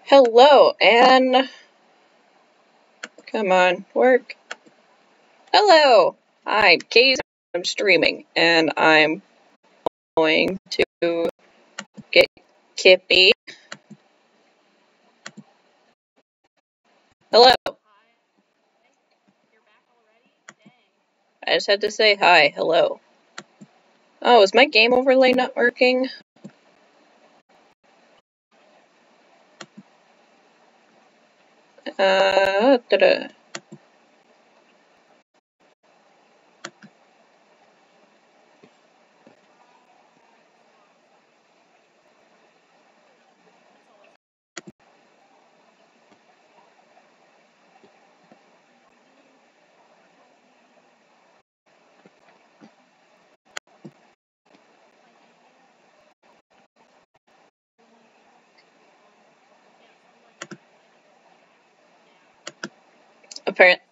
Hello, and come on, work. Hello, hi, Casey. I'm streaming, and I'm going to get Kippy. Hello. I just had to say hi. Hello. Oh, is my game overlay not working? Da-da.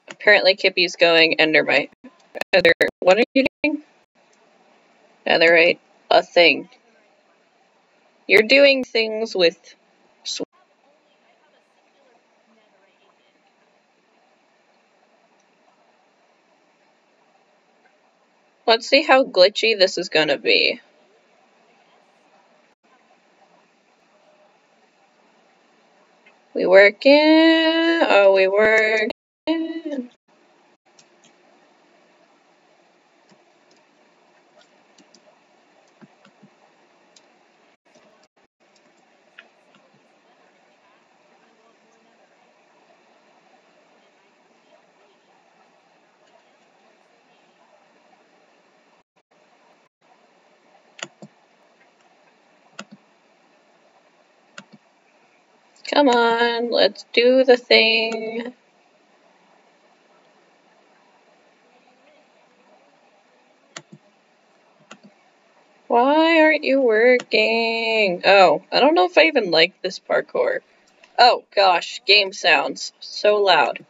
Apparently Kippy's going Endermite. What are you doing? Netherite. A thing. You're doing things with... Let's see how glitchy this is gonna be. We working? Oh, we working? Come on, let's do the thing. Why aren't you working? Oh, I don't know if I even like this parkour. Oh gosh, game sounds so loud.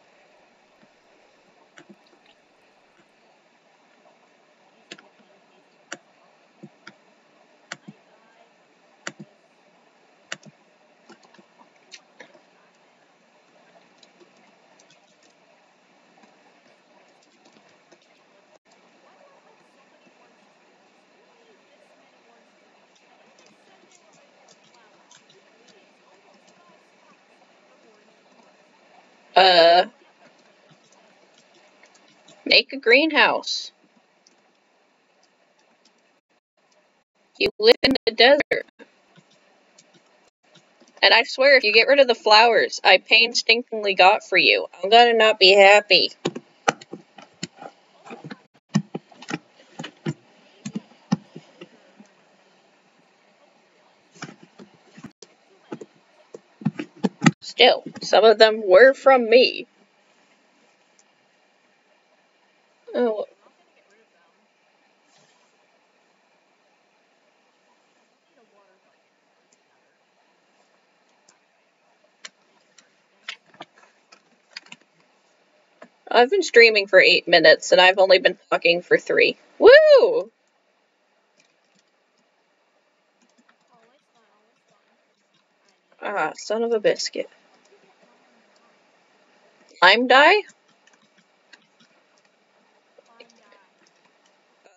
Make a greenhouse. You live in the desert. And I swear, if you get rid of the flowers I painstakingly got for you, I'm gonna not be happy. Still, some of them were from me. Oh. I've been streaming for 8 minutes, and I've only been talking for 3. Woo! Ah, son of a biscuit. Lime dye?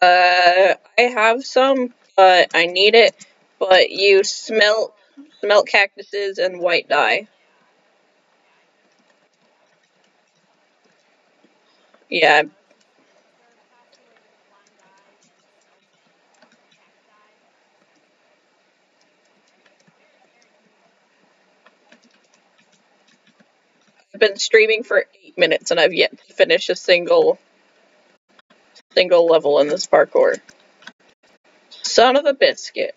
I have some, but I need it. But you smelt cactuses and white dye. Yeah. I've been streaming for 8 minutes and I've yet to finish a single level in this parkour. Son of a biscuit.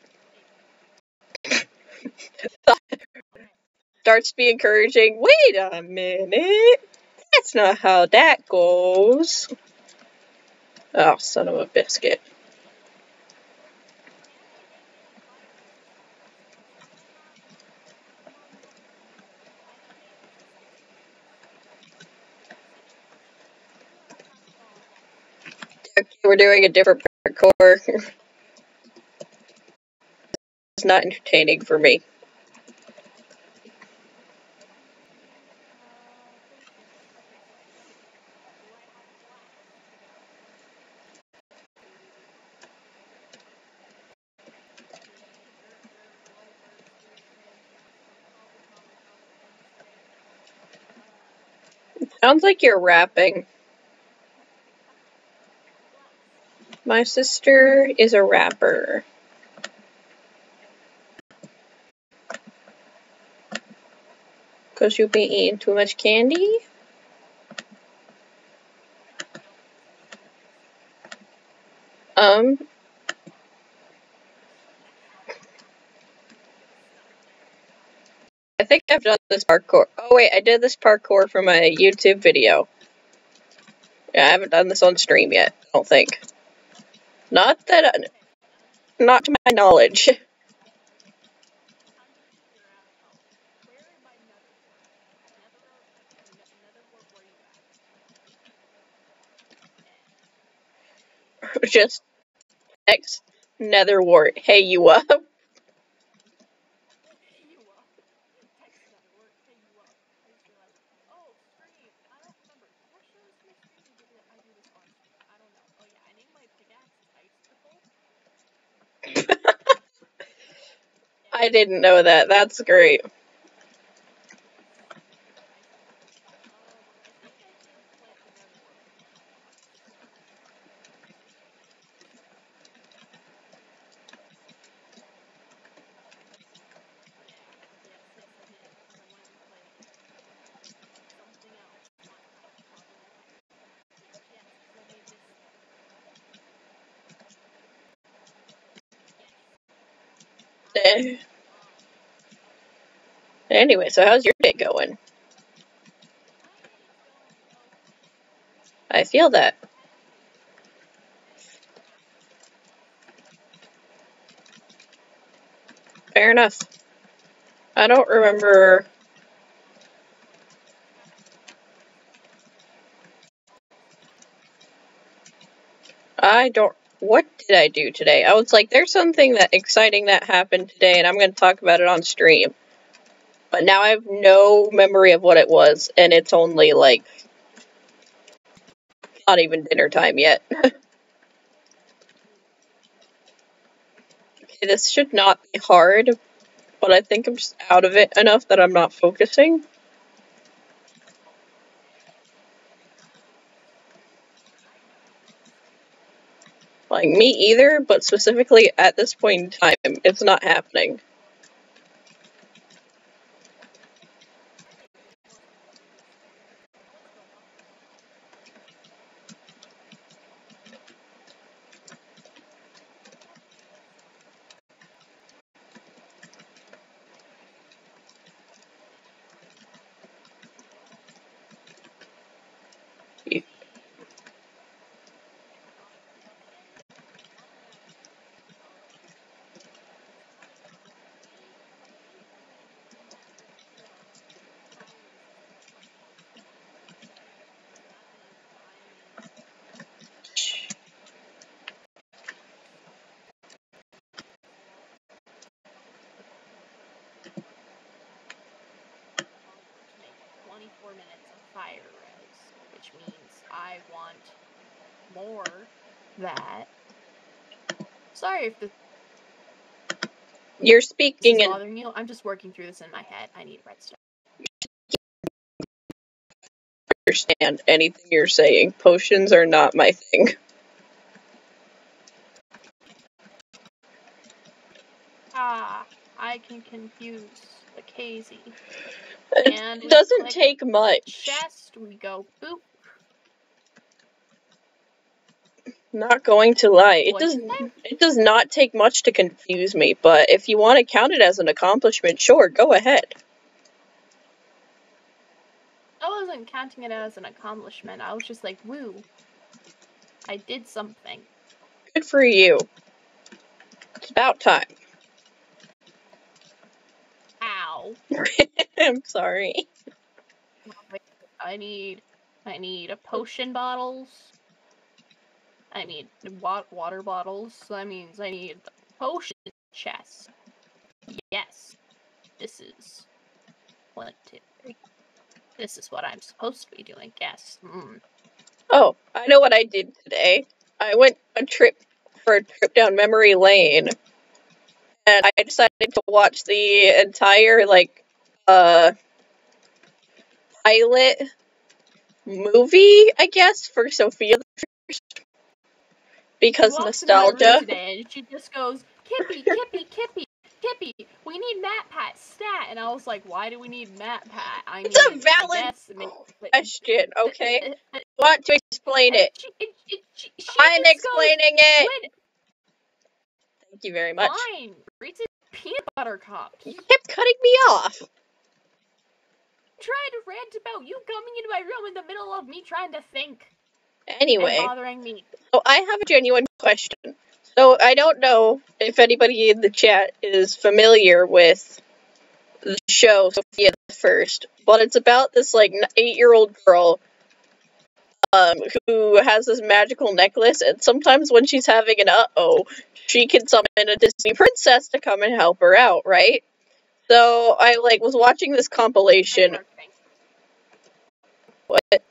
Starts to be encouraging. Wait a minute. That's not how that goes. Oh, son of a biscuit. Okay, we're doing a different parkour. It's not entertaining for me. Sounds like you're rapping. My sister is a rapper. Cause you've been eating too much candy? I think I've done this parkour. Oh wait, I did this parkour for my YouTube video. Yeah, I haven't done this on stream yet, I don't think. Not to my knowledge. Just text Netherwart, hey you up? I didn't know that. That's great. Anyway, so how's your day going? I feel that. Fair enough. I don't remember. What did I do today? I was like, there's something that exciting that happened today, and I'm going to talk about it on stream. But now I have no memory of what it was, and it's only like not even dinner time yet. Okay, this should not be hard, but I think I'm just out of it enough that I'm not focusing. Like, me either, but specifically at this point in time, it's not happening. Sorry if this You're speaking is in. bothering you. I'm just working through this in my head. I need redstone. Understand anything you're saying. Potions are not my thing. Ah, I can confuse the KZ. It doesn't take much. Chest, we go boop. Not going to lie. It does not take much to confuse me, but if you want to count it as an accomplishment, sure, go ahead. I wasn't counting it as an accomplishment. I was just like, woo. I did something. Good for you. It's about time. Ow. I'm sorry. I need a potion bottles. I need water bottles. So that means I need the potion chest. Yes. This is 1, 2, 3. This is what I'm supposed to be doing. Yes. Oh, I know what I did today. I went for a trip down memory lane, and I decided to watch the entire, pilot movie, I guess, for Sophia the First. Because She walks into my room nostalgia. today and she just goes, Kippy, Kippy, Kippy, Kippy, we need MatPat stat. And I was like, why do we need MatPat? I It's a mean, valid I guess, question, okay? Want to explain it? She I'm just explaining goes, it! Thank you very much. Fine, Reese's peanut butter cups. You kept cutting me off. Trying to rant about you coming into my room in the middle of me trying to think. Anyway, And bothering me. so I have a genuine question. So I don't know if anybody in the chat is familiar with the show Sophia the First, but it's about this like 8-year-old girl who has this magical necklace, and sometimes when she's having an uh-oh, she can summon a Disney princess to come and help her out, right? So I was watching this compilation. What?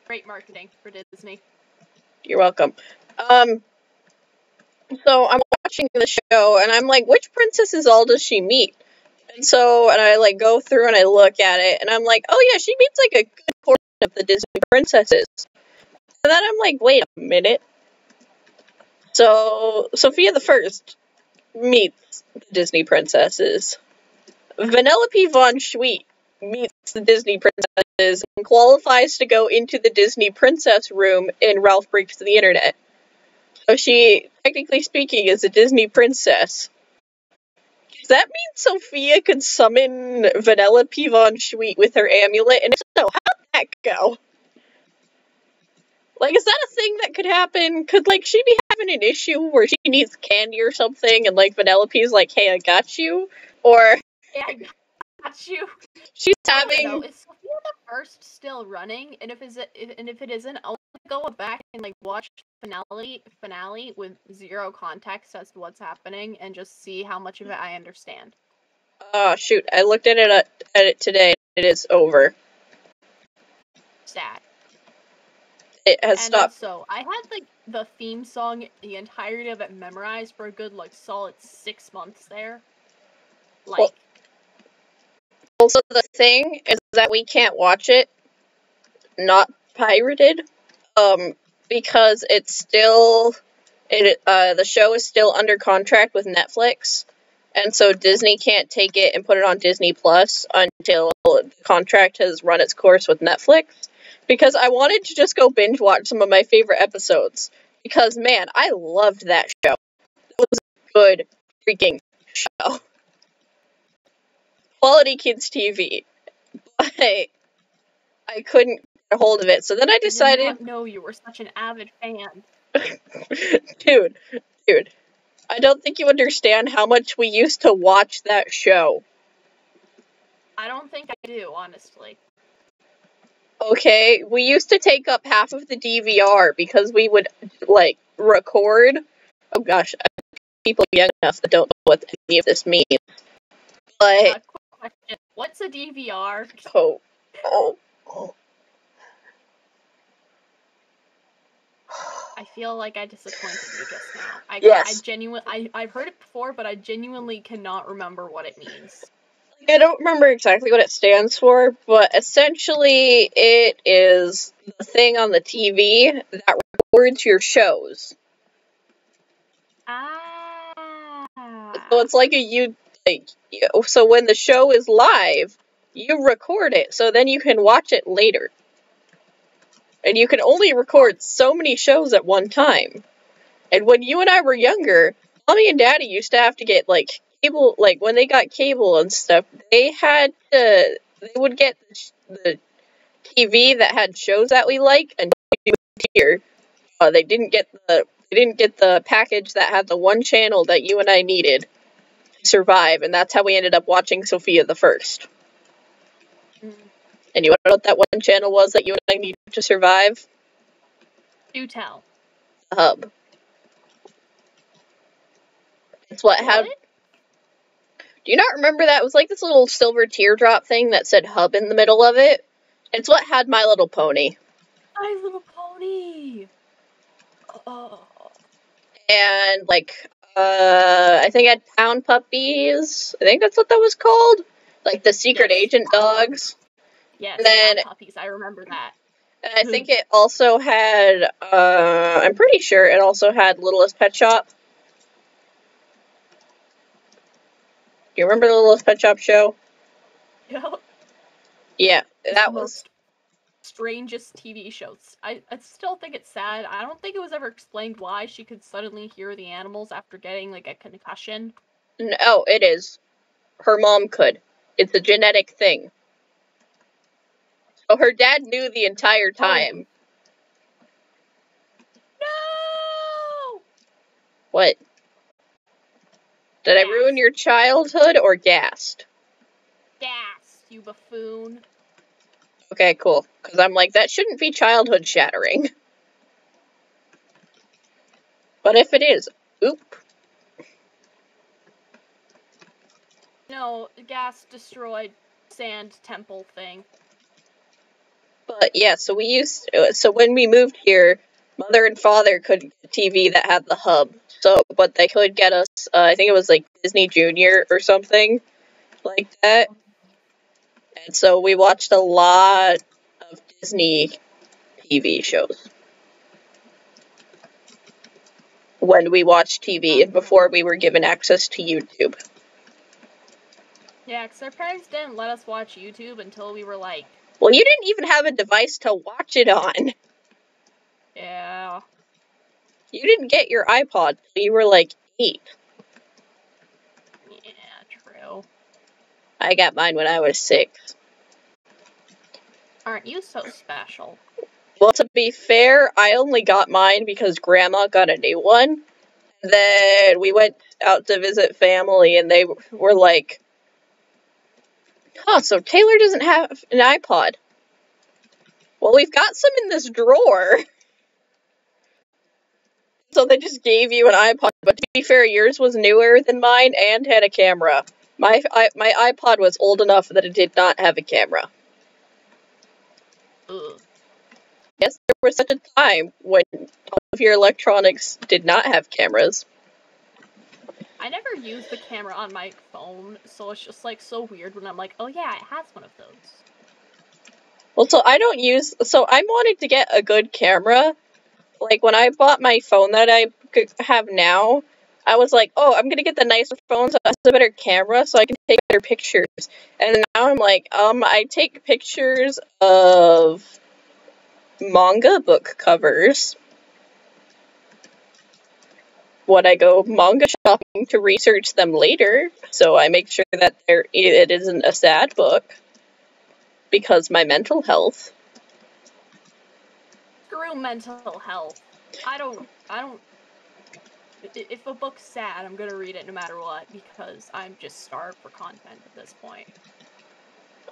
Great marketing for Disney. You're welcome. So I'm watching the show, and I'm like, which princesses all does she meet? And I go through and I look at it, and I'm like, oh yeah, she meets like a good portion of the Disney princesses. And then I'm like, wait a minute. So Sophia the First meets the Disney princesses. Vanellope von Schweet meets the Disney princesses and qualifies to go into the Disney princess room in Ralph Breaks the Internet. So she, technically speaking, is a Disney princess. Does that mean Sophia could summon Vanellope von Schweet with her amulet? And if so, how'd that go? Is that a thing that could happen? Could, she be having an issue where she needs candy or something, and, Vanellope's like, hey, I got you? Or... Yeah, I got you. She's having... Is Sophia the First still running? And if it isn't, I'll go back and, watch finale with zero context as to what's happening and just see how much of it I understand. Oh, shoot. I looked at it today. It is over. Sad. It has stopped. So I had the theme song, the entirety of it memorized for a good solid 6 months there. Also, the thing is that we can't watch it not pirated, because it's still the show is still under contract with Netflix, and so Disney can't take it and put it on Disney Plus until the contract has run its course with Netflix. Because I wanted to just go binge watch some of my favorite episodes. Because, man, I loved that show. It was a good freaking show. Quality Kids TV. But I couldn't get a hold of it. So then I decided... I did not know you were such an avid fan. Dude. I don't think you understand how much we used to watch that show. I don't think I do, honestly. Okay, we used to take up half of the DVR because we would, record. Oh gosh, people young enough that don't know what any of this means. But... quick question. What's a DVR? Oh. I feel like I disappointed you just now. Yes. I've heard it before, but I genuinely cannot remember what it means. I don't remember exactly what it stands for, but essentially it is the thing on the TV that records your shows. So it's like so when the show is live, you record it, so then you can watch it later. And you can only record so many shows at one time. And when you and I were younger, Mommy and Daddy used to have to get, cable, when they got cable and stuff, they would get the TV that had shows that we like, and here, they didn't get the package that had the one channel that you and I needed to survive, and that's how we ended up watching Sophia the First. And you want to know what that one channel was that you and I needed to survive? Do tell. The Hub. It's what had... Do you not remember that? It was like this little silver teardrop thing that said Hub in the middle of it. It's what had My Little Pony. My Little Pony! Oh. And, I think it had Pound Puppies. I think that's what that was called. The secret agent dogs. Yes, And then Bad Puppies. I remember that. and I think it also had, I'm pretty sure it also had Littlest Pet Shop. Do you remember the Littlest Pet Shop show? Yeah, that was... most strangest TV shows. I still think it's sad. I don't think it was ever explained why she could suddenly hear the animals after getting, like, a concussion. No, it is. Her mom could. It's a genetic thing. So her dad knew the entire time. No! What? Did I ruin your childhood or gassed? Gas, you buffoon. Okay, cool. Because I'm like, that shouldn't be childhood shattering. But if it is, oop. No, gas destroyed sand temple thing. But yeah, so when we moved here, Mother and Father could get a TV that had the hub. So, but they could get us, I think it was like Disney Junior or something like that. And so we watched a lot of Disney TV shows when we watched TV and before we were given access to YouTube. Yeah, because our parents didn't let us watch YouTube until we were like... Well, you didn't even have a device to watch it on. Yeah. You didn't get your iPod till you were like 8. Yeah, true. I got mine when I was 6. Aren't you so special? Well, to be fair, I only got mine because Grandma got a new one. Then we went out to visit family, and they were like, huh, so Taylor doesn't have an iPod. Well, we've got some in this drawer. So they just gave you an iPod, but to be fair, yours was newer than mine and had a camera. My iPod was old enough that it did not have a camera. Ugh. Yes, there was such a time when all of your electronics did not have cameras. I never use the camera on my phone, so it's just like so weird when I'm like, oh yeah, it has one of those. Well, so I'm wanting to get a good camera. Like, when I bought my phone that I have now, I was like, oh, I'm gonna get the nicer phone so it has a better camera so I can take better pictures. And now I'm like, I take pictures of manga book covers when I go manga shopping to research them later, so I make sure that it isn't a sad book, because my mental health. Screw mental health. I don't... If a book's sad, I'm gonna read it no matter what, because I'm just starved for content at this point.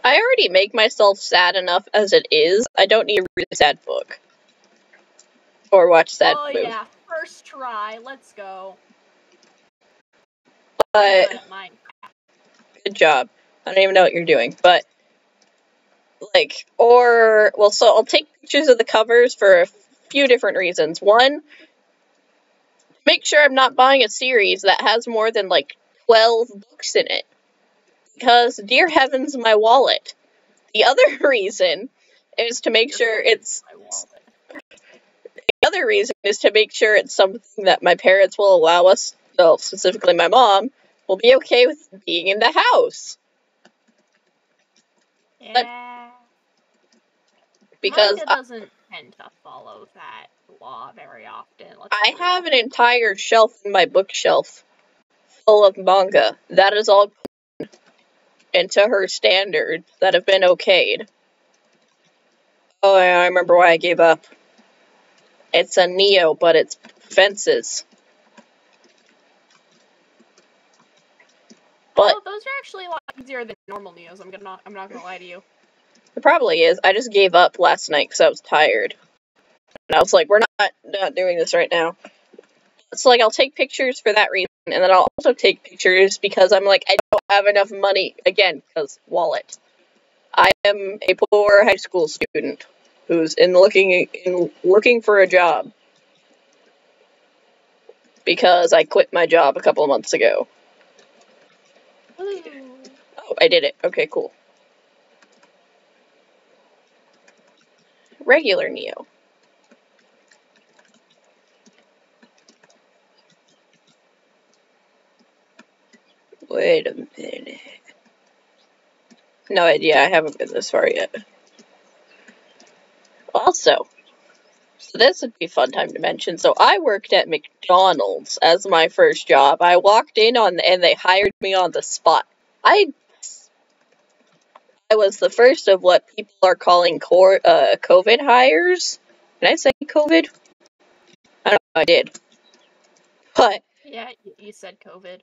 I already make myself sad enough as it is. I don't need to read a sad book. Or watch sad movies. Oh yeah, first try, let's go. But, I'm good at Minecraft. good job. I don't even know what you're doing, but, like, so I'll take pictures of the covers for a few different reasons. One, make sure I'm not buying a series that has more than, like, 12 books in it. Because, dear heavens, my wallet. The other reason is to make sure it's... The other reason is to make sure it's something that my parents will allow us, well, specifically my mom, will be okay with being in the house. Yeah. Because Manga doesn't tend to follow that law very often. I have an entire shelf in my bookshelf full of manga. That is all into her standards that have been okayed. Oh, I remember why I gave up. It's a Neo, but it's fences. But those are actually a lot easier than normal Neos. I'm not gonna lie to you. It probably is. I just gave up last night because I was tired. And I was like, we're not doing this right now. So, like, I'll take pictures for that reason, and then I'll also take pictures because I'm like, I don't have enough money, again, because wallet. I am a poor high school student who's looking for a job. Because I quit my job a couple of months ago. Ooh. Oh, I did it. Okay, cool. regular Neo. Wait a minute. No idea, I haven't been this far yet. Also, so this would be a fun time to mention. So I worked at McDonald's as my first job. I walked in and they hired me on the spot. I was the first of what people are calling COVID hires. Can I say COVID? I don't know if I did. But Yeah, you said COVID.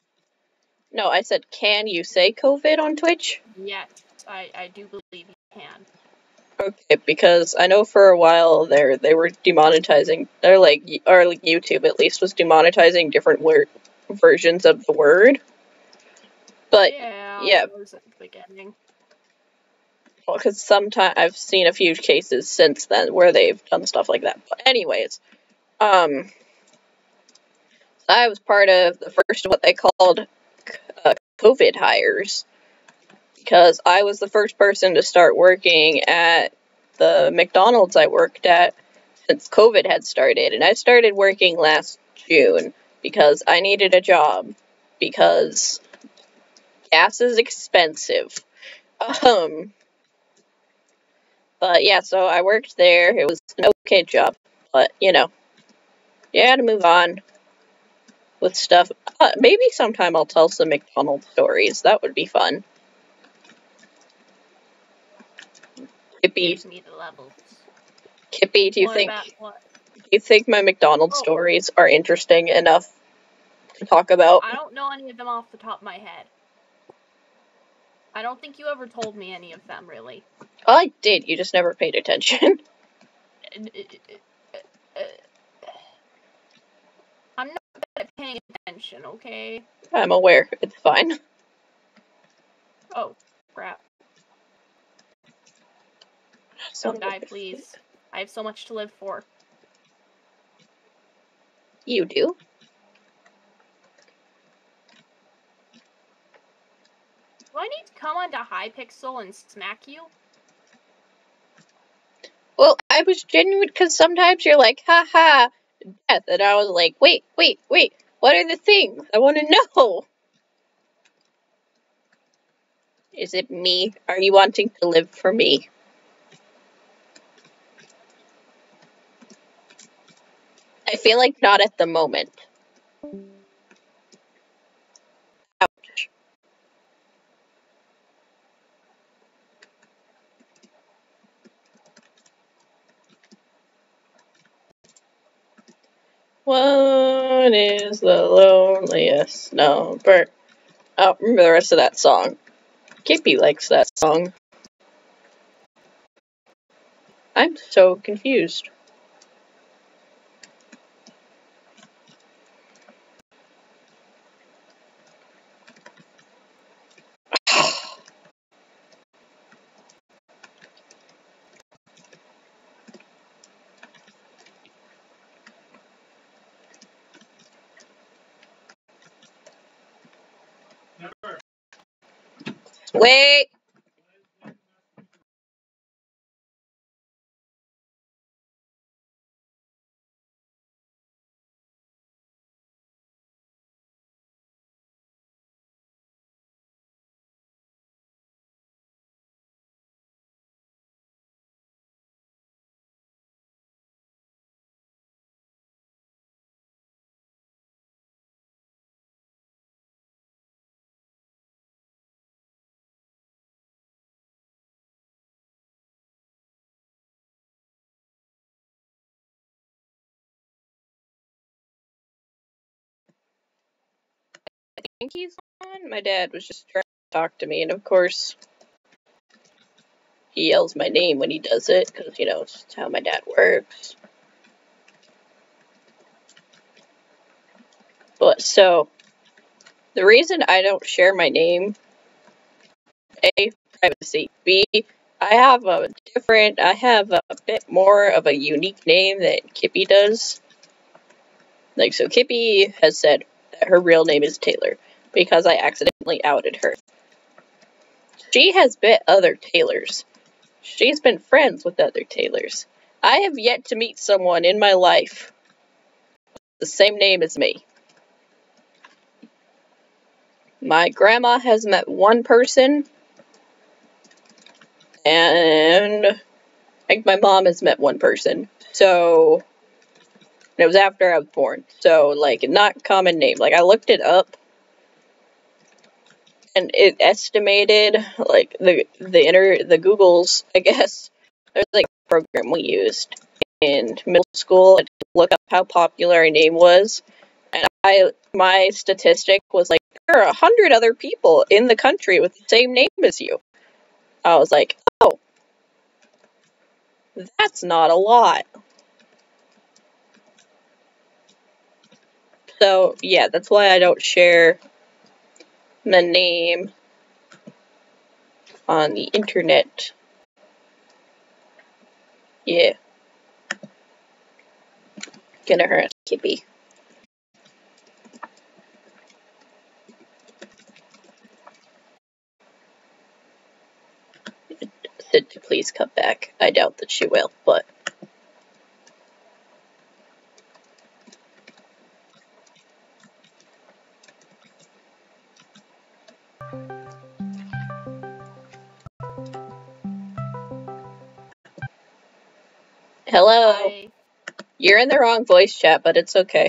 no, I said, can you say COVID on Twitch? Yes, I do believe you can. Okay, because I know for a while there they were demonetizing, or YouTube at least was demonetizing different versions of the word. But yeah, it was at the beginning. well, because sometimes I've seen a few cases since then where they've done stuff like that. But anyways, I was part of the first of what they called COVID hires, because I was the first person to start working at the McDonald's I worked at since COVID had started, and I started working last June because I needed a job because gas is expensive. But yeah, so I worked there. It was an okay job, but you know, you had to move on with stuff. Maybe sometime I'll tell some McDonald's stories. That would be fun. Kippy, Give me the levels. Kippy, do you think my McDonald's stories are interesting enough to talk about? I don't know any of them off the top of my head. I don't think you ever told me any of them, really. Oh, I did. You just never paid attention. I'm not bad at paying attention, okay? I'm aware. It's fine. Oh, crap. Don't die, please. I have so much to live for. You do? Do I need to come onto Hypixel and smack you? Well, I was genuine because sometimes you're like, haha, death. And I was like, wait. What are the things? I want to know. Is it me? Are you wanting to live for me? I feel like not at the moment. Ouch. What is the loneliest number? I don't remember the rest of that song. Kippy likes that song. I'm so confused. Wait! I think he's on. My dad was just trying to talk to me, and of course, he yells my name when he does it, because, you know, it's how my dad works. But, so, the reason I don't share my name, A, privacy, B, I have a bit more of a unique name than Kippy does. Like, so Kippy has said that her real name is Taylor, because I accidentally outed her. She has bit other Taylors. She's been friends with other Taylors. I have yet to meet someone in my life the same name as me. My grandma has met one person, and I think my mom has met one person. So, it was after I was born. So, like, not common name. Like, I looked it up, and it estimated, like, the Googles, I guess, there's, like, a program we used in middle school to look up how popular a name was. And my statistic was like, there are 100 other people in the country with the same name as you. I was like, oh, that's not a lot. So, yeah, that's why I don't share the name on the internet. Yeah. Gonna hurt Kippy. Said to please come back. I doubt that she will, but... Hello. Hi. You're in the wrong voice chat, but it's okay.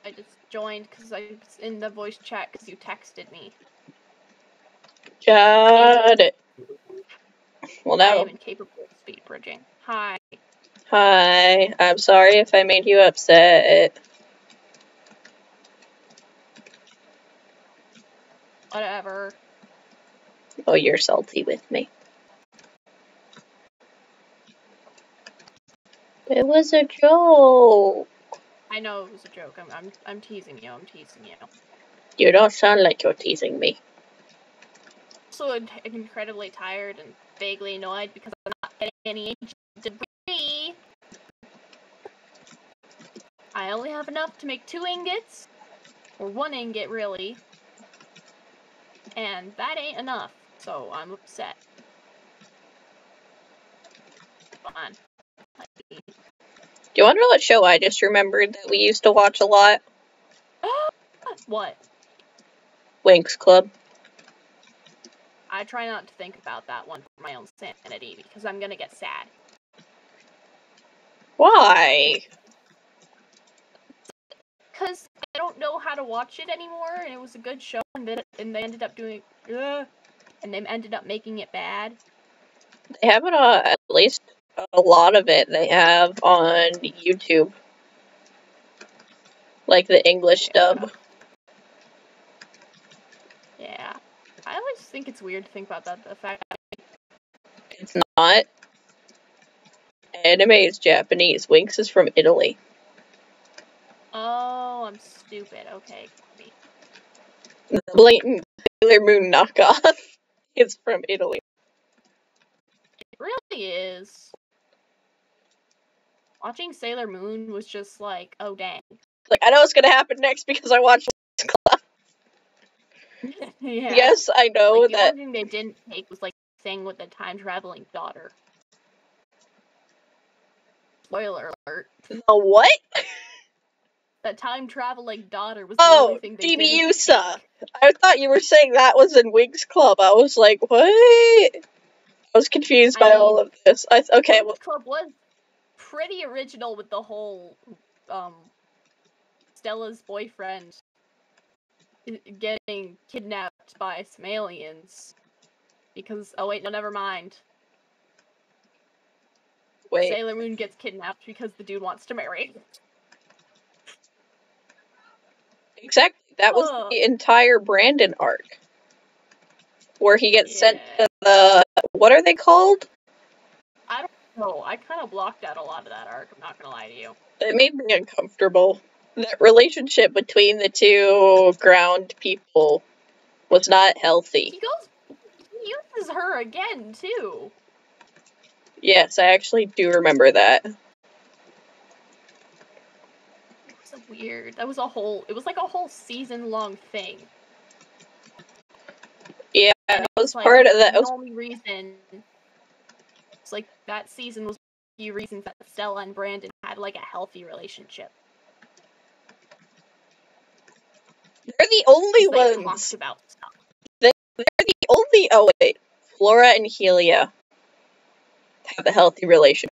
I just joined because I was in the voice chat because you texted me. Got it. Well, I now... am incapable of speed bridging. Hi. Hi. I'm sorry if I made you upset. Whatever. Oh, you're salty with me. It was a joke. I know it was a joke. I'm teasing you. I'm teasing you. You don't sound like you're teasing me. Also incredibly tired and vaguely annoyed because I'm not getting any debris. I only have enough to make 2 ingots, or 1 ingot really, and that ain't enough, so I'm upset. Fine. Do you wonder what show I just remembered that we used to watch a lot? What? Winx Club. I try not to think about that one for my own sanity, because I'm gonna get sad. Why? Because I don't know how to watch it anymore, and it was a good show, and they ended up doing, and they ended up making it bad. They have it on, at least a lot of it they have on YouTube. Like the English dub. Yeah. I always think it's weird to think about that, the fact that It's not. Anime is Japanese. Winx is from Italy. oh, I'm stupid. Okay. The blatant Sailor Moon knockoff is from Italy. It really is. Watching Sailor Moon was just like, oh dang. Like, I know what's gonna happen next because I watched Winx Club. Yeah. Yes, I know like, the that. only thing they didn't take was like the thing with the time traveling daughter. Spoiler alert. The what? That time traveling daughter was the only thing they didn't Chibiusa. take. I thought you were saying that was in Winx Club. I was like, what? I was confused by all of this. Okay, Winx Club was pretty original with the whole, Stella's boyfriend getting kidnapped by some aliens. Because, oh wait, no, never mind. wait. Sailor Moon gets kidnapped because the dude wants to marry. Exactly. That was the entire Brandon arc. Where he gets sent to the... What are they called? I don't know. I kind of blocked out a lot of that arc, I'm not gonna lie to you. It made me uncomfortable. That relationship between the two ground people was not healthy. He uses her again, too. Yes, I actually do remember that. So weird. It was like a whole season-long thing. Yeah, and it was like, part of that. The only reason it's like that season was few reasons that Stella and Brandon had, like, a healthy relationship. They're the only They talked ones. about stuff. They're the only. Oh wait, Flora and Helia have a healthy relationship.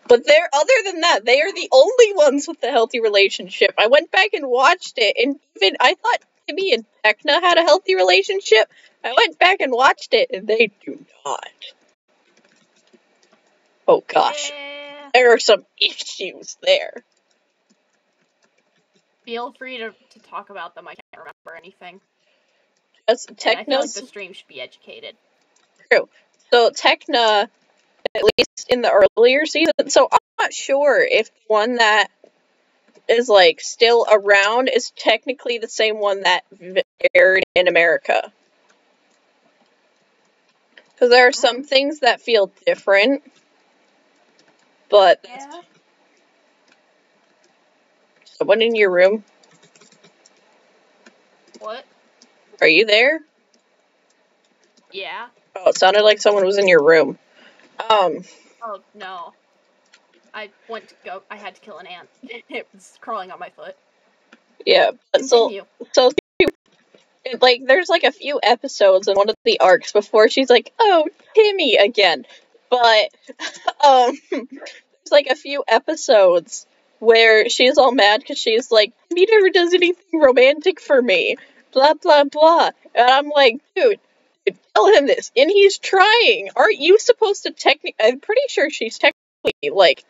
But other than that, they are the only ones with a healthy relationship. I went back and watched it, and even I thought Timmy and Tekna had a healthy relationship. I went back and watched it, and they do not. Oh gosh. Yeah. There are some issues there. Feel free to talk about them. I can't remember anything. As And I feel like Tekna's the stream should be educated. true. So Tekna, at least in the earlier season, so I'm not sure if the one that is like still around is technically the same one that aired in America. Because there are some things that feel different, but Yeah. someone in your room? What? Are you there? Yeah. Oh, it sounded like someone was in your room. Oh, no. I had to kill an ant. It was crawling on my foot. Yeah, but Continue. so like, there's like a few episodes in one of the arcs before she's like, oh, Timmy again. But, there's like a few episodes where she's all mad because she's like, he never does anything romantic for me. Blah, blah, blah. And I'm like, dude, tell him this. And he's trying. Aren't you supposed to I'm pretty sure she's technically, like,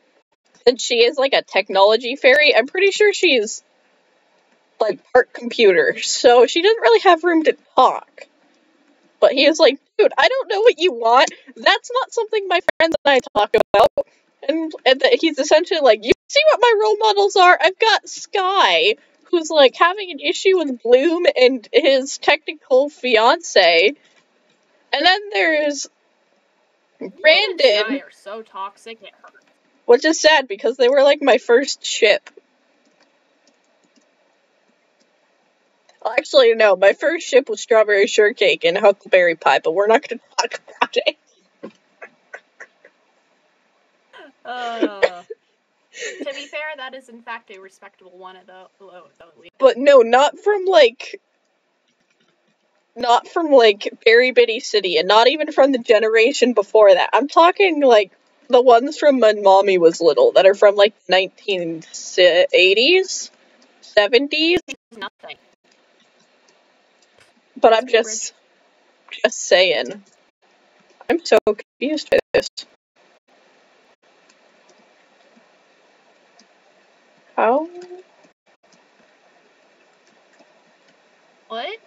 since she is like a technology fairy, I'm pretty sure she's like part computer, so she doesn't really have room to talk. But he was like, dude, I don't know what you want. That's not something my friends and I talk about. And he's essentially like, you see what my role models are? I've got Sky, who's like having an issue with Bloom and his technical fiance. And then there's Brandon. Sky are so toxic, it hurts. Which is sad because they were like my first ship. Actually, no, my first ship was Strawberry Shortcake and Huckleberry Pie, but we're not going to talk about it. To be fair, that is in fact a respectable one of the But no, not from Berry Bitty City, and not even from the generation before that. I'm talking like the ones from when Mommy was little, that are from like 1980s, 70s. Nothing. But I'm just saying. I'm so confused by this. How? What?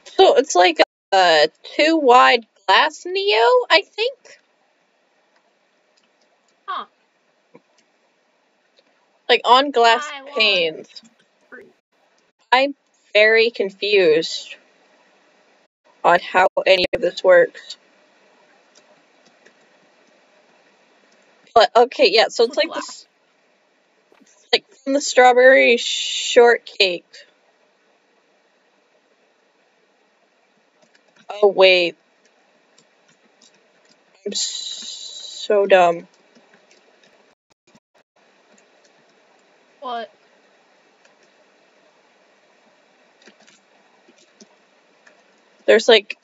So it's like a 2-wide glass Neo, I think? Huh. Like on glass panes. I'm very confused on how any of this works. But okay, yeah, so it's like this, like from the Strawberry Shortcake. Oh wait, I'm so dumb. What? There's like,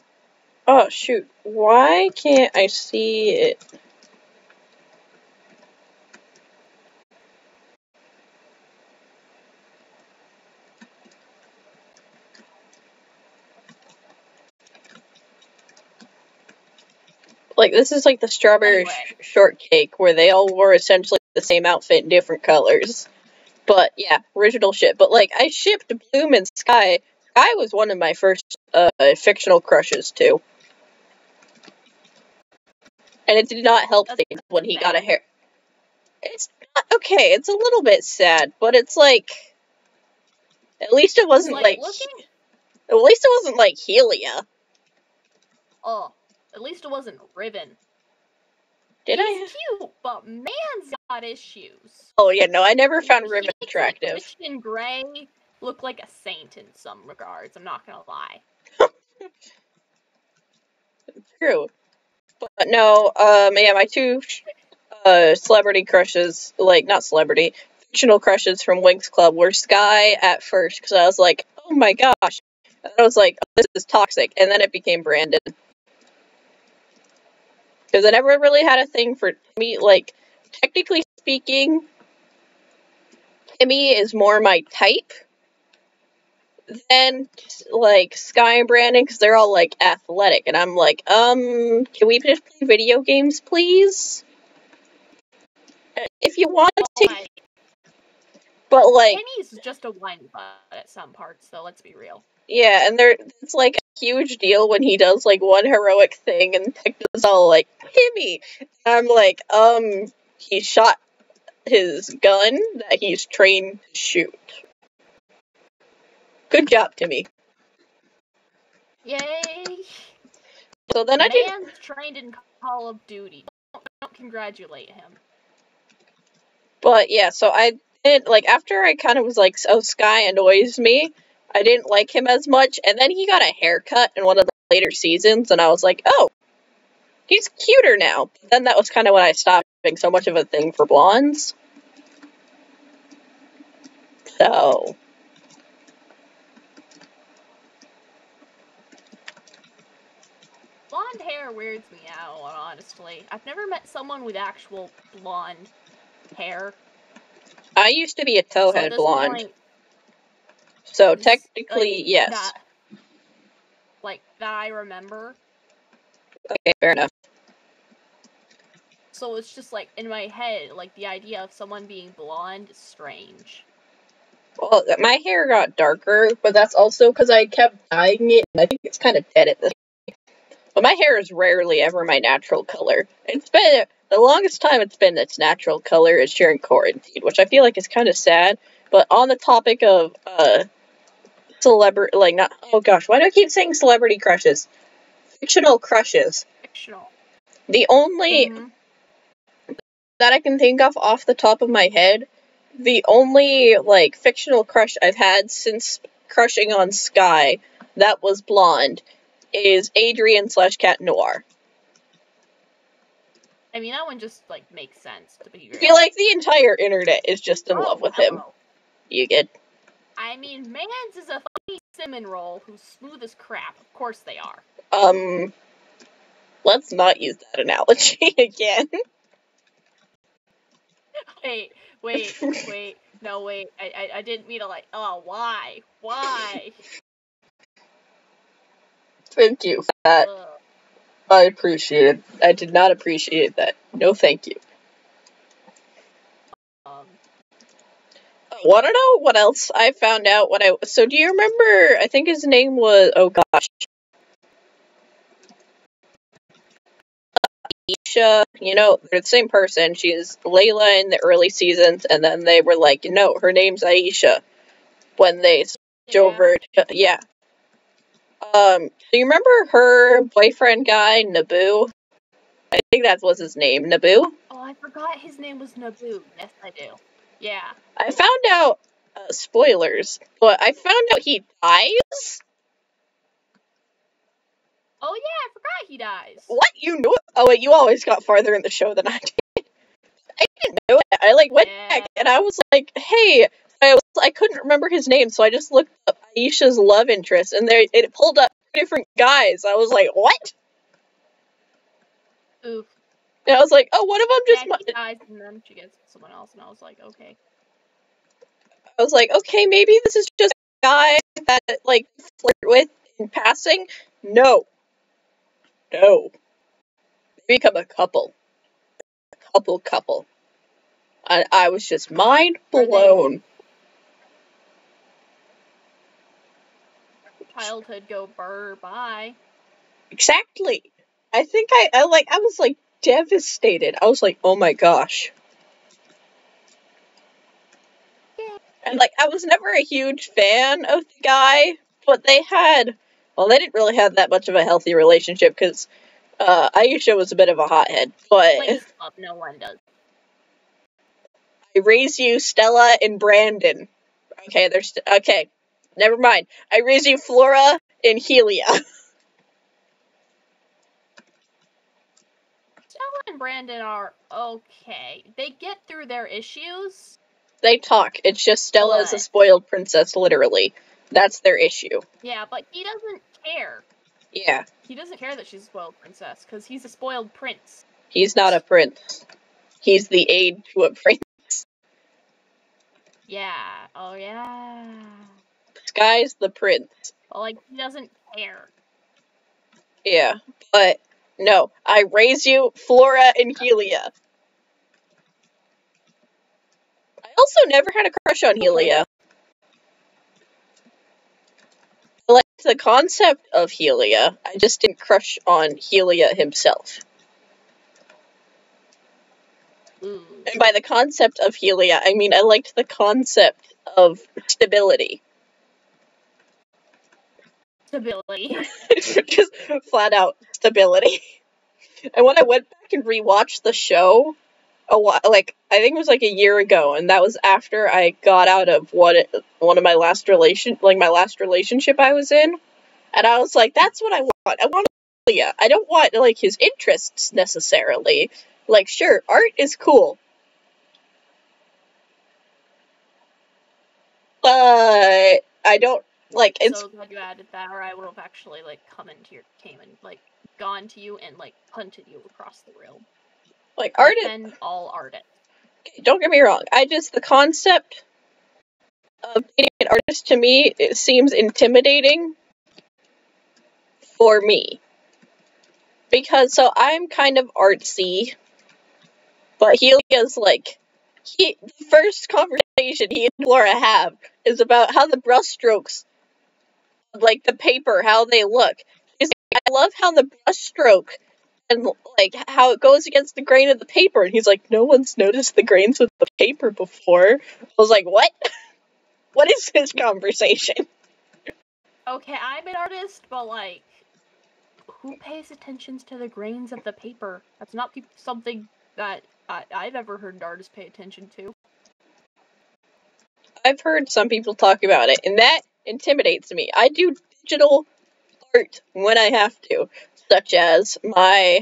oh shoot, why can't I see it? Like, this is like the Strawberry Shortcake, where they all wore essentially the same outfit in different colors. But, yeah, original shit. But, like, I shipped Bloom and Sky. Sky was one of my first, fictional crushes, too. And it did not help things when he got a hair. It's not, okay, it's a little bit sad, but it's like, at least it wasn't at least it wasn't like Helia. Oh, at least it wasn't Ribbon. He's cute, but man's got issues. Oh yeah, no, I never found Ribbon attractive. Christian Grey looked like a saint in some regards, I'm not gonna lie. True. But No, yeah, my two celebrity crushes, like, not celebrity, fictional crushes from Winx Club were Sky at first, because I was like, oh my gosh. And I was like, oh, this is toxic. And then it became Brandon. Because I never really had a thing for Timmy. Like, technically speaking, Timmy is more my type than, like, Sky and Brandon, because they're all, like, athletic. And I'm like, can we just play video games, please? If you want to. But, like, Timmy's just a whiny butt at some parts, though, let's be real. Yeah, and it's like a huge deal when he does like one heroic thing and Tecna's all like, Timmy! And I'm like, he shot his gun that he's trained to shoot. Good job, Timmy. Yay! So then Man's trained in Call of Duty. Don't congratulate him. But yeah, so I didn't, like, after I kind of was like, oh, Sky annoys me, I didn't like him as much, and then he got a haircut in one of the later seasons, and I was like, oh, he's cuter now. But then that was kind of when I stopped having so much of a thing for blondes. So... Blonde hair weirds me out, honestly. I've never met someone with actual blonde hair. I used to be a towhead blonde. Point, so technically, like, yes. That I remember. Okay, fair enough. So it's just like, in my head, like, the idea of someone being blonde is strange. Well, my hair got darker, but that's also because I kept dyeing it, and I think it's kind of dead at this point. But my hair is rarely ever my natural color. It's been, the longest time it's been its natural color is during quarantine, which I feel like is kind of sad. But on the topic of, celebrity, like, not, oh gosh, why do I keep saying celebrity crushes? Fictional crushes. Fictional. The only, that I can think of off the top of my head, the only, like, fictional crush I've had since crushing on Sky that was blonde is Adrian/Cat Noir. I mean, that one just, like, makes sense, to be real. I feel like the entire internet is just in love with him. You get? I mean, Mans is a funny cinnamon roll who's smooth as crap. Of course they are. Let's not use that analogy again. Wait. No, wait. I didn't mean to, like, oh, why? Why? Thank you for that. I appreciate it. I did not appreciate that. No, thank you. Wanna know what else I found out when so do you remember, I think his name was, oh gosh. Aisha, you know, they're the same person. She's Layla in the early seasons, and then they were like, no, her name's Aisha. When they switched over to, yeah. Do you remember her boyfriend guy, Naboo? I think that was his name, Naboo? Oh, I forgot his name was Naboo. Yes, I do. Yeah. I found out, spoilers, but I found out he dies? Oh yeah, I forgot he dies. What? You knew it? Oh wait, you always got farther in the show than I did. I didn't know it. I, like, went back, and I was like, hey, I couldn't remember his name, so I just looked up Aisha's love interest, and it pulled up two different guys. I was like, what? Oof. And I was like, oh, one of them just... Yeah, he dies, and then she gets someone else, and I was like, okay. I was like, okay, maybe this is just a guy that, like, flirt with in passing. No. No. They become a couple. Couple. I was just mind blown. Childhood go burr, bye. Exactly. I think I was, like, devastated. I was like, oh my gosh. And, like, I was never a huge fan of the guy, but they didn't really have that much of a healthy relationship, because, Aisha was a bit of a hothead, but... No one does. I raise you Stella and Brandon. Okay, never mind. I raise you Flora and Helia. and Brandon are okay. They get through their issues. They talk. It's just Stella is a spoiled princess, literally. That's their issue. Yeah, but he doesn't care. Yeah. He doesn't care that she's a spoiled princess, because he's a spoiled prince. He's not a prince. He's the aide to a prince. Yeah. Oh, yeah. This guy's the prince. But, like, he doesn't care. Yeah, but no. I raise you, Flora and Helia. I also never had a crush on Helia. I liked the concept of Helia. I just didn't crush on Helia himself. Ooh. And by the concept of Helia, I mean I liked the concept of stability. Stability. Just flat out stability. And when I went back and rewatched the show, a while, like I think it was like a year ago, and that was after I got out of one of my last relationship I was in, and I was like, that's what I want. I want Helia. I don't want like his interests necessarily. Like, sure, art is cool, but I don't like it's. So glad you added that, or I would have actually like gone to you and like hunted you across the room. Like art Defend all artists. Don't get me wrong. The concept of being an artist to me, it seems intimidating for me. Because, so I'm kind of artsy, but Helia's like, the first conversation he and Laura have is about how the brushstrokes, like the paper, how they look. He's like, I love how the brushstroke and like how it goes against the grain of the paper. And he's like, no one's noticed the grains of the paper before. I was like, what? What is this conversation? Okay, I'm an artist, but like, who pays attention to the grains of the paper? That's not something that I've ever heard an artist pay attention to. I've heard some people talk about it, and that intimidates me. I do digital art when I have to, such as my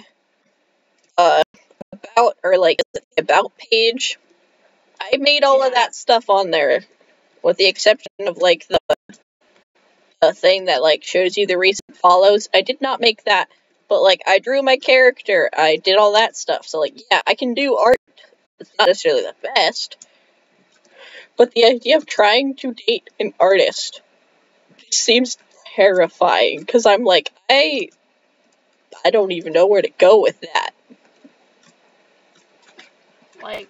about page. I made all of that stuff on there, with the exception of like the thing that like shows you the recent follows. I did not make that, but like I drew my character. I did all that stuff. So like yeah, I can do art. It's not necessarily the best, but the idea of trying to date an artist seems terrifying because I'm like I don't even know where to go with that. Like,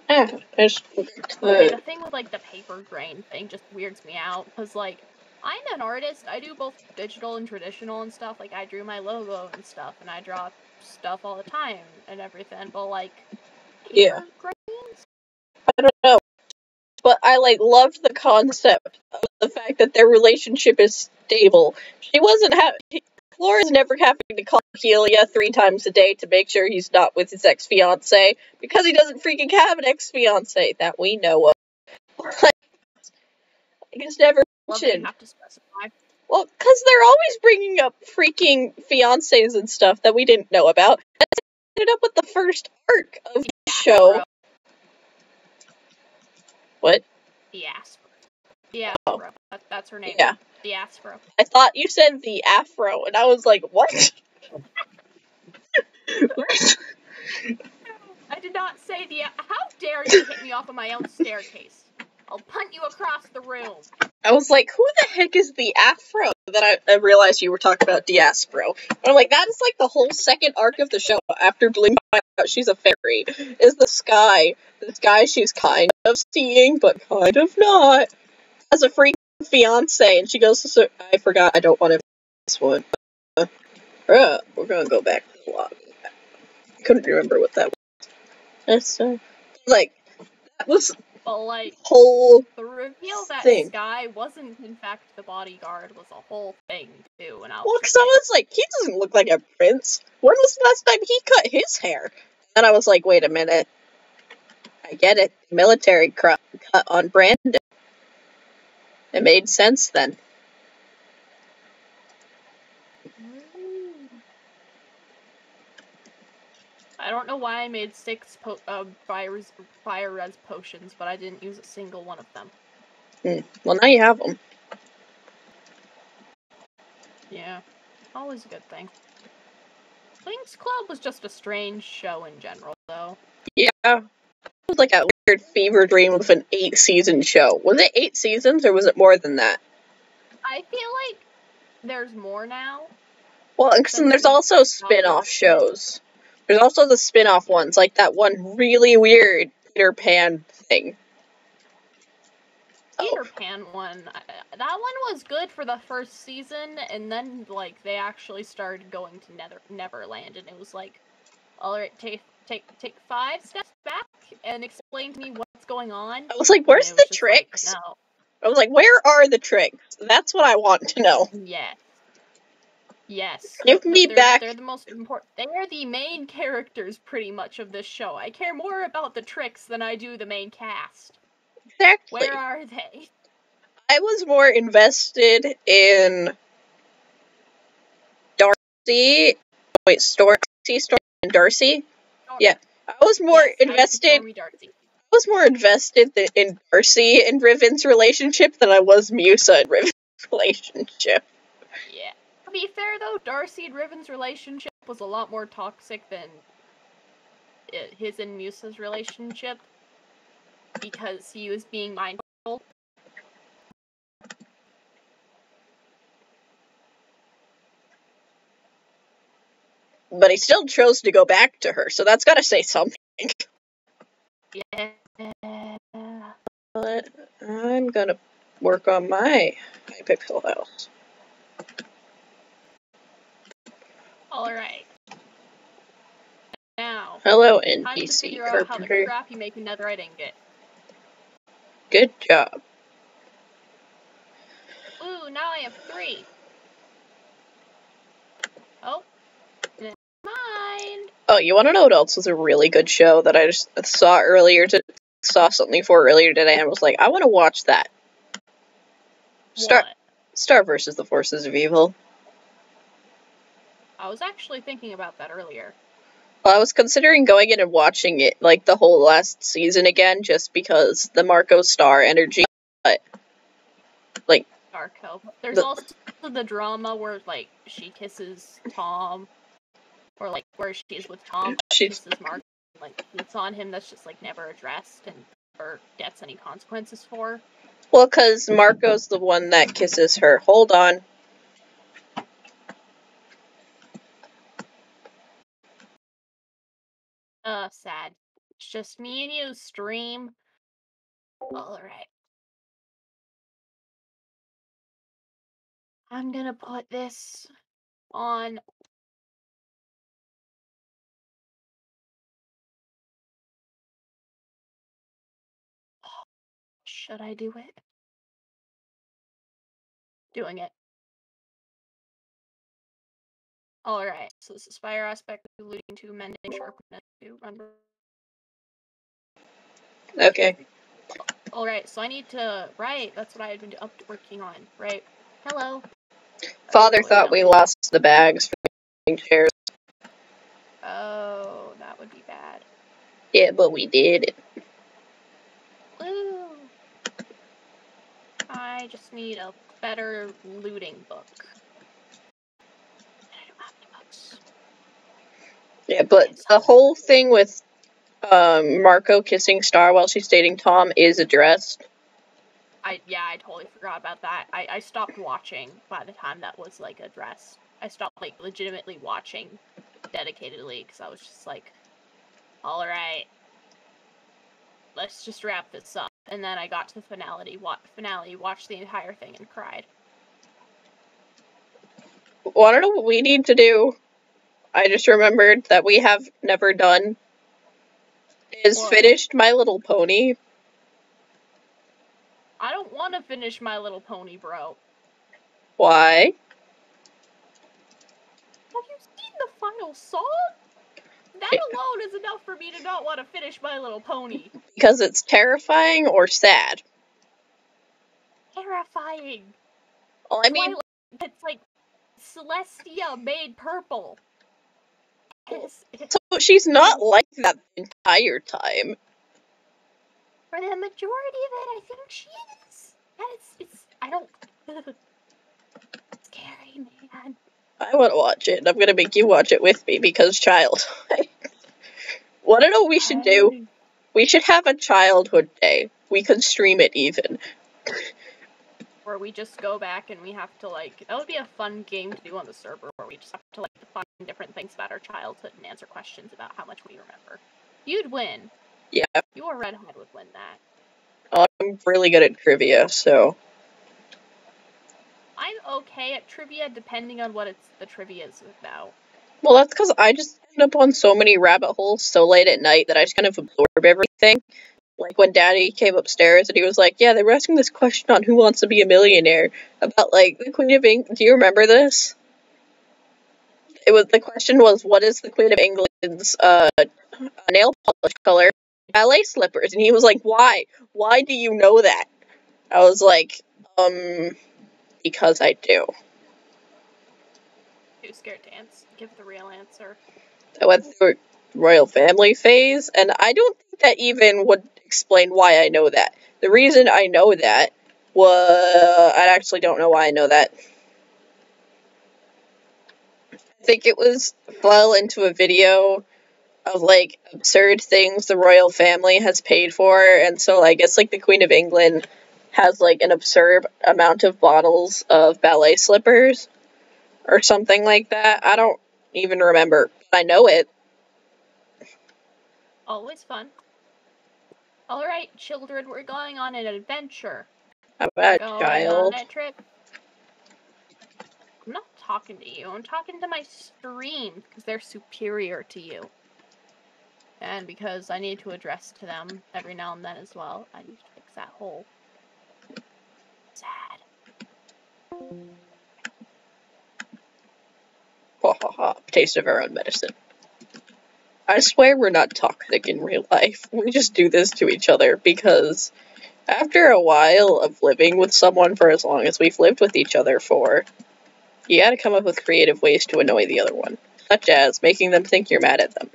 the thing with like the paper grain thing just weirds me out because like I'm an artist. I do both digital and traditional and stuff. Like I drew my logo and stuff, and I draw stuff all the time and everything. But like, paper grains? I don't know. But I like loved the concept of the fact that their relationship is stable. Flora's never having to call Helia 3 times a day to make sure he's not with his ex-fiancé, because he doesn't freaking have an ex-fiancé that we know of. Like, it's never mentioned. Have to specify. Well, because they're always bringing up freaking fiancés and stuff that we didn't know about. That's ended up with the first arc of the show. What? Diaspora. That's her name. Yeah. Diaspora. I thought you said the afro, and I was like, what? I did not say how dare you hit me off of my own staircase? I'll punt you across the room. I was like, who the heck is the afro? Then I realized you were talking about Diaspora. And I'm like, that is like the whole second arc of the show after Bling finds out she's a fairy. Is the sky. This guy she's kind of seeing, but kind of not. Has a freaking fiance, and she goes to I forgot, I don't want to this one. We're gonna go back to the lobby. I couldn't remember what that was. That's like that was whole the reveal that thing. Sky wasn't in fact the bodyguard was a whole thing too, and because I was like, he doesn't look like a prince. When was the last time he cut his hair? And I was like, wait a minute. I get it. Military cut on Brandon. It made sense then. I don't know why I made 6 fire res potions, but I didn't use a single one of them. Well, now you have them. Yeah, always a good thing. Winx Club was just a strange show in general, though. Yeah. It was like a weird fever dream of an 8-season show. Was it 8 seasons, or was it more than that? I feel like there's more now. Well, and there's also spin-off shows. There's also the spin-off ones, like that one really weird Peter Pan thing. Peter Pan one, that one was good for the first season, and then, like, they actually started going to Neverland, and it was like, alright, take 5 steps back and explain to me what's going on. I was like, where's the tricks? Like, no. I was like, where are the tricks? That's what I want to know. Yes. Give me back. They're the most important. They are the main characters, pretty much, of this show. I care more about the tricks than I do the main cast. Exactly. Where are they? I was more invested in Darcy. Wait, Stormy and Darcy? Yeah. I was more invested. I was more invested in Darcy and Riven's relationship than I was Musa and Riven's relationship. Yeah. To be fair, though, Darcy and Riven's relationship was a lot more toxic than his and Musa's relationship, because he was being mindful. But he still chose to go back to her, so that's gotta say something. Yeah. But I'm gonna work on my Hypixel house. Alright. Now, hello, time to NPC figure out how the Carpenter. crap you make a netherite ingot. Good job. Ooh, now I have 3. Oh, never mind. Oh, you want to know what else was a really good show that I just saw something for earlier today and was like, I want to watch that. Star versus the Forces of Evil. I was actually thinking about that earlier. Well, I was considering going in and watching it, like, the whole last season again, just because the Marco Star energy, but, like... Marco. There's also the drama where, like, she kisses Tom, or, like, where she's with Tom, kisses Marco, like, it's on him that's just, like, never addressed and never gets any consequences for. Well, because Marco's the one that kisses her. Hold on. Sad. It's just me and you, stream. Alright. I'm gonna put this on... Should I do it? Doing it. Alright, so this is fire aspect, alluding to mending, sharpness, to remember. Okay. Alright, so I need to... Right, that's what I had been working on. Right. Hello. Father thought we lost the bags for the chairs. Oh, that would be bad. Yeah, but we did it. Woo! I just need a better looting book. I don't have any books. Yeah, but the whole thing with Marco kissing Star while she's dating Tom is addressed. I totally forgot about that. I stopped watching by the time that was, like, addressed. I stopped, like, legitimately watching dedicatedly, because I was just like, alright, let's just wrap this up. And then I got to the finale, watched the entire thing, and cried. Well, I don't know what we need to do. I just remembered that we have never done is finished My Little Pony. I don't want to finish My Little Pony, bro. Why? Have you seen the final song? That alone is enough for me to not want to finish My Little Pony. Because it's terrifying or sad? Terrifying. Well, I mean... It's like Celestia made purple. So she's not like that the entire time. For the majority of it, I think she is. And I don't... It's scary, man. I want to watch it, and I'm gonna make you watch it with me, because child. Wanna know what we should do? We should have a childhood day. We could stream it even. Where we just go back and we have to, like... That would be a fun game to do on the server, where we just have to, like, find different things about our childhood and answer questions about how much we remember. You'd win. Yeah. You or Redhead would win that. I'm really good at trivia, so... I'm okay at trivia, depending on what the trivia is about. Well, that's because I just end up on so many rabbit holes so late at night that I just kind of absorb everything. Like when Daddy came upstairs and he was like, yeah, they were asking this question on Who Wants to Be a Millionaire about, like, the Queen of England. Do you remember this? The question was, what is the Queen of England's, nail polish color? Ballet slippers. And he was like, why? Why do you know that? I was like, because I do. Too scared to give the real answer. I went through a royal family phase, and I don't think that even would explain why I know that. The reason I know that I actually don't know why I know that. I think it fell into a video of, like, absurd things the royal family has paid for, and so I guess, like, the Queen of England has, like, an absurd amount of bottles of ballet slippers, or something like that. I don't even remember, but I know it. Always fun. Alright, children, we're going on an adventure. How about going child? On a trip. I'm not talking to you, I'm talking to my stream, because they're superior to you. And because I need to address to them every now and then as well, I need to fix that hole. Sad. Ha ha ha. Taste of our own medicine. I swear we're not toxic in real life. We just do this to each other because after a while of living with someone for as long as we've lived with each other for, you gotta come up with creative ways to annoy the other one, such as making them think you're mad at them.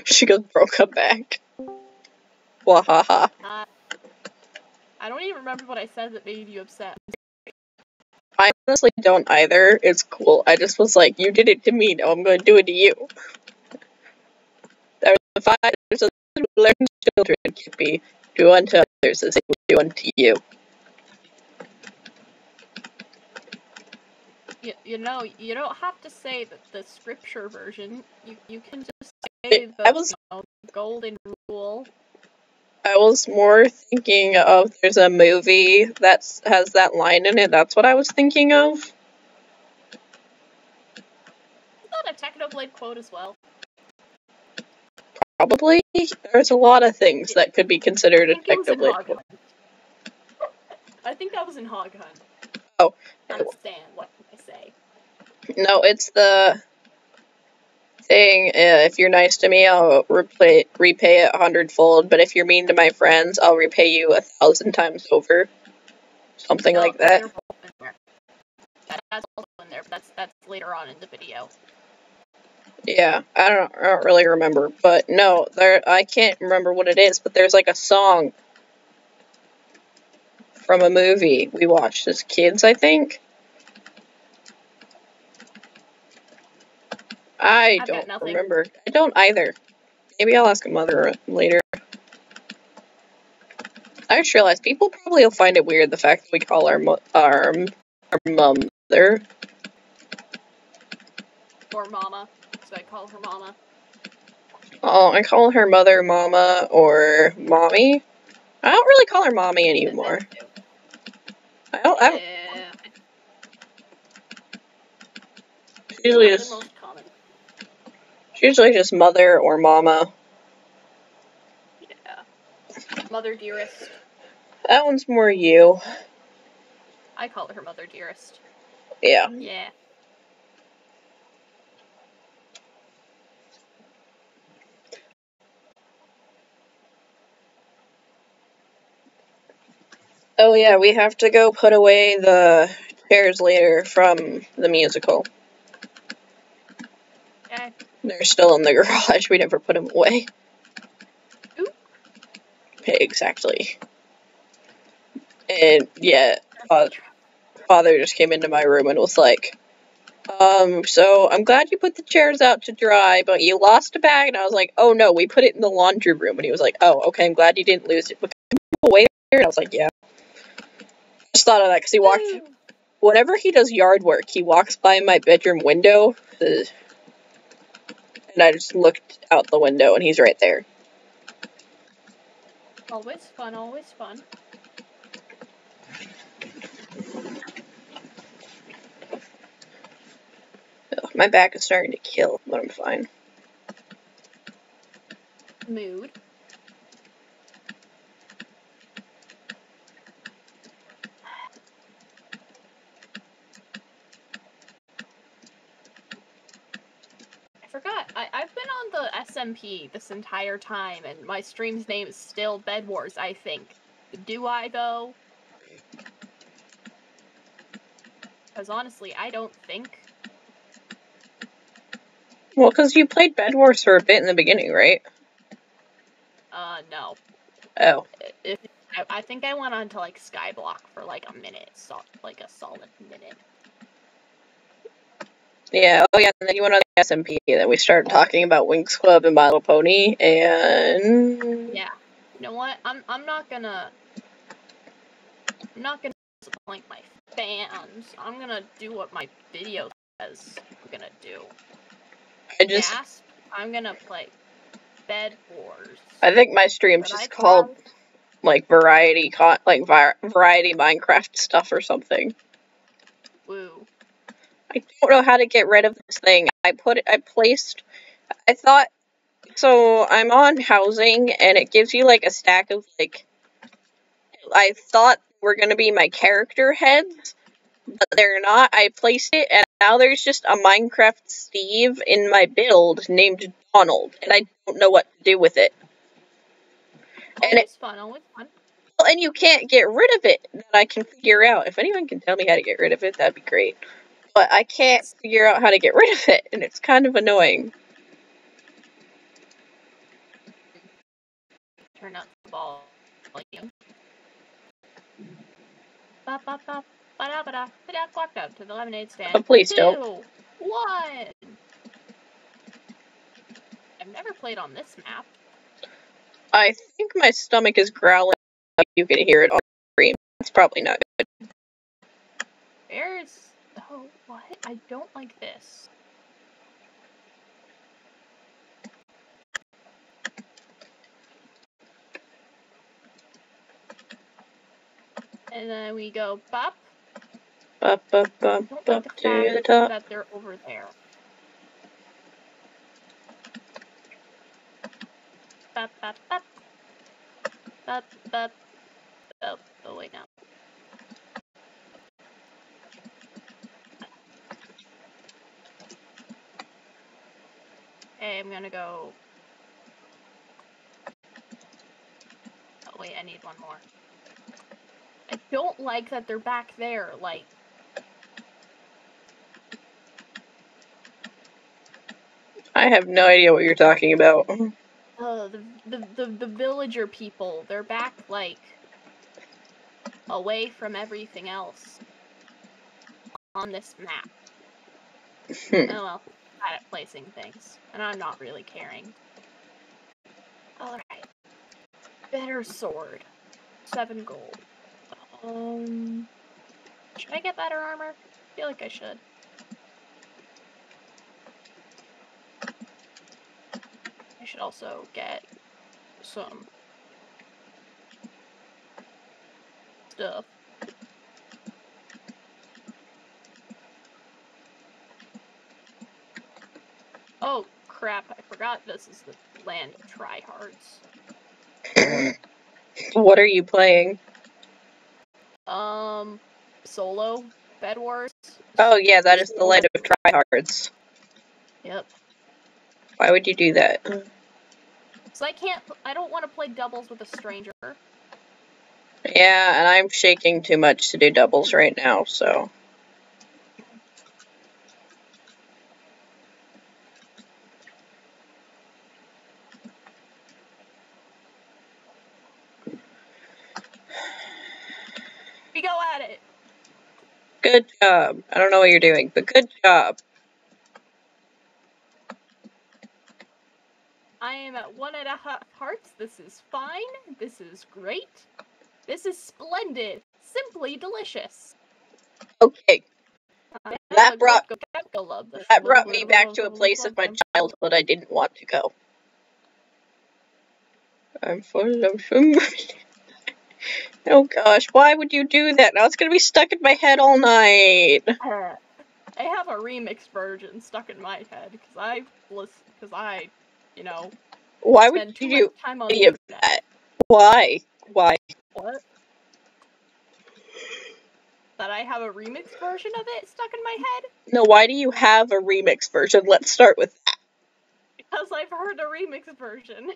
She goes, bro, come back. Wahaha. I don't even remember what I said that made you upset. I honestly don't either. It's cool. I just was like, you did it to me, now I'm gonna do it to you. There's the fathers of learn children, Kippy. Do unto others as they will do unto you. You know, you don't have to say the scripture version. You can just say the golden rule. I was more thinking of, there's a movie that has that line in it. That's what I was thinking of. Is that a Technoblade quote as well? Probably. There's a lot of things that could be considered a Technoblade quote. I think that was in Hog Hunt. Oh. Understand, what can I say? No, it's the thing, if you're nice to me, I'll repay it 100-fold, but if you're mean to my friends, I'll repay you 1,000 times over. Something like that. That's also in there, but that's later on in the video. Yeah, I don't really remember, but no, I can't remember what it is, but there's like a song from a movie we watched as kids, I think. I don't remember. I don't either. Maybe I'll ask a mother later. I just realized people probably will find it weird the fact that we call our mother. Or mama. So I call her mama. Oh, I call her mother, mama, or mommy. I don't really call her mommy anymore. I don't. Usually just mother or mama. Yeah. Mother dearest. That one's more you. I call her Mother Dearest. Yeah. Yeah. Oh yeah, we have to go put away the chairs later from the musical. Okay. They're still in the garage. We never put them away. Ooh. Exactly. And yeah, Father just came into my room and was like, so I'm glad you put the chairs out to dry, but you lost a bag. And I was like, oh no, we put it in the laundry room. And he was like, oh, okay, I'm glad you didn't lose it. But can you put it away there? And I was like, yeah. I just thought of that because he walked, whenever he does yard work, he walks by my bedroom window, and I just looked out the window and he's right there. Always fun, always fun. Ugh, my back is starting to kill, but I'm fine. Mood. I forgot. I've been on the SMP this entire time, and my stream's name is still Bed Wars, I think. Do I, though? Because honestly, I don't think. Well, because you played Bed Wars for a bit in the beginning, right? No. Oh. I think I went on to, like, Skyblock for, like, a minute. Like, a solid minute. Yeah, oh yeah, and then you went on the SMP, and then we started talking about Winx Club and My Little Pony, and... Yeah. You know what? I'm not gonna disappoint my fans. I'm gonna do what my video says I'm gonna do. Gasp, I'm gonna play Bed Wars. I think my stream's just called, like, variety Minecraft stuff or something. Woo. I don't know how to get rid of this thing. So I'm on housing, and it gives you, like, a stack of, like, I thought were gonna be my character heads, but they're not. I placed it, and now there's just a Minecraft Steve in my build named Donald, and I don't know what to do with it. Always fun, always fun. Well, and you can't get rid of it that I can figure out. If anyone can tell me how to get rid of it, that'd be great. But I can't figure out how to get rid of it, and it's kind of annoying. Turn up the volume. Walked up to the lemonade stand. Oh, please don't. 2, 1. I've never played on this map. I think my stomach is growling. You can hear it on stream. It's probably not good. Oh, what? I don't like this. And then we go bop. Bop, bop, bop, bop to the top. That they're over there. Bop, bop, bop. Bop, bop. Oh, wait, no. Okay, I'm gonna go... Oh, wait, I need one more. I don't like that they're back there, like... I have no idea what you're talking about. The villager people, they're back, like... away from everything else. On this map. Oh well, bad at placing things. And I'm not really caring. Alright. Better sword. 7 gold. Should I get better armor? I feel like I should. I should also get some stuff. Oh, crap, I forgot this is the land of tryhards. What are you playing? solo Bed Wars. Oh yeah, that is the Land of Tryhards. Yep. Why would you do that? So I don't want to play doubles with a stranger. Yeah, and I'm shaking too much to do doubles right now, so. We go at it! Good job. I don't know what you're doing, but good job. I am at 1.5 hearts. This is fine. This is great. This is splendid. Simply delicious. Okay. That brought me back to a place of my childhood I didn't want to go. I'm full of Oh gosh, why would you do that? Now it's gonna be stuck in my head all night. I have a remix version stuck in my head because I, you know, why would spend too you much time on do the any of internet. that? Why? Why? What? That I have a remix version of it stuck in my head? No, why do you have a remix version? Let's start with that. Because I've heard a remix version.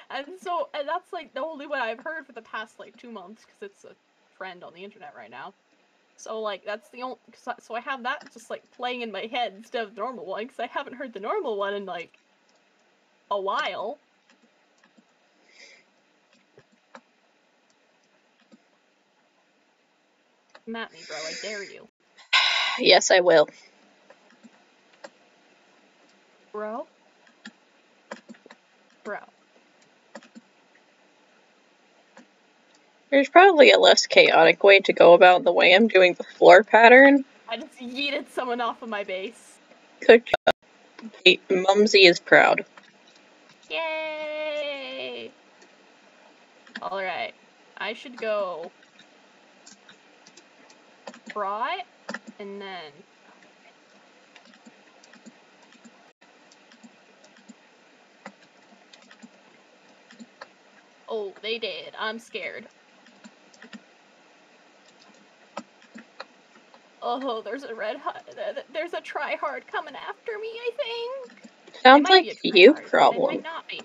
And that's like the only one I've heard for the past like 2 months because it's a trend on the internet right now. So like that's the only so I have that just like playing in my head instead of the normal one because I haven't heard the normal one in like a while. Come at me, bro. I dare you. Yes, I will. Bro? Bro. There's probably a less chaotic way to go about the way I'm doing the floor pattern. I just yeeted someone off of my base. Good job. Hey, Mumsy is proud. Yay! Alright. I should go try and then oh, they did. I'm scared. Oh, there's a tryhard coming after me, I think. Sounds like a you problem. It might not be.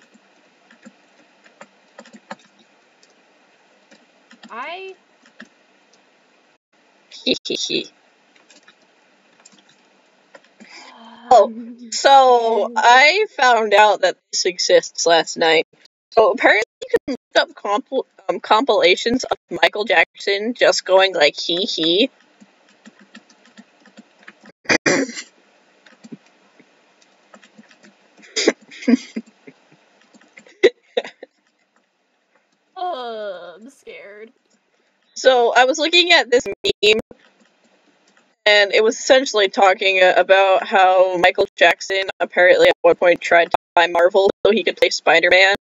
Oh, so I found out that this exists last night. So apparently you can look up compilations of Michael Jackson just going like he. I'm scared. So I was looking at this meme, and it was essentially talking about how Michael Jackson apparently at one point tried to buy Marvel so he could play Spider-Man.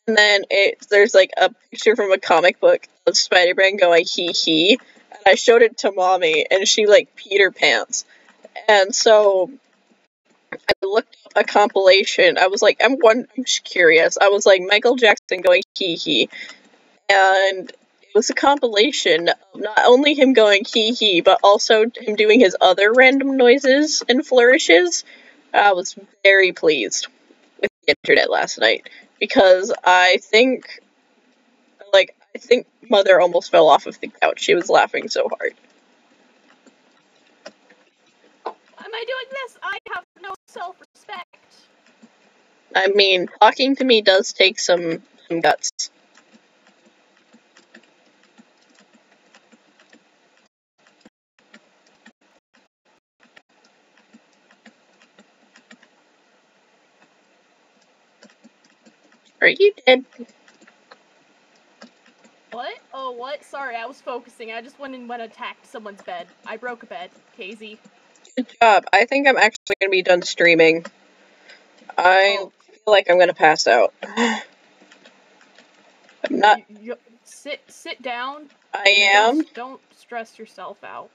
And then there's like a picture from a comic book of Spider-Man going he. And I showed it to Mommy, and she like Peter Pants. And so I looked up a compilation. I was like, I'm just curious. I was like, Michael Jackson going he. And it was a compilation of not only him going he, but also him doing his other random noises and flourishes. I was very pleased with the internet last night because I think Mother almost fell off of the couch. She was laughing so hard. Why am I doing this? I have no self-respect. I mean, talking to me does take some guts. Are you dead? What? Oh, what? Sorry, I was focusing. I just went and attacked someone's bed. I broke a bed. Casey. Good job. I think I'm actually going to be done streaming. I feel like I'm going to pass out. I'm not. Sit down. I am. Don't stress yourself out.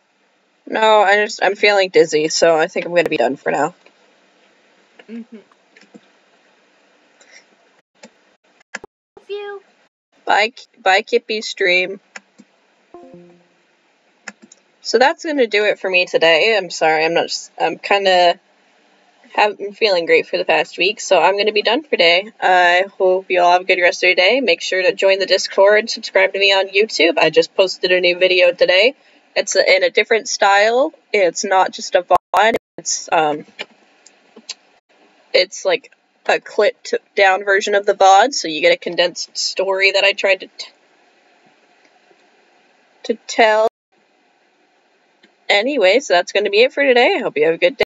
No, I'm feeling dizzy, so I think I'm going to be done for now. Mm-hmm. Love you. Bye, Kippy stream. So that's going to do it for me today. I'm sorry, I'm kind of haven't been feeling great for the past week, so I'm going to be done for today. I hope you all have a good rest of your day. Make sure to join the Discord, subscribe to me on YouTube. I just posted a new video today. It's in a different style. It's not just a VOD. It's like a clipped down version of the VOD, so you get a condensed story that I tried to tell. Anyway, so that's going to be it for today. I hope you have a good day.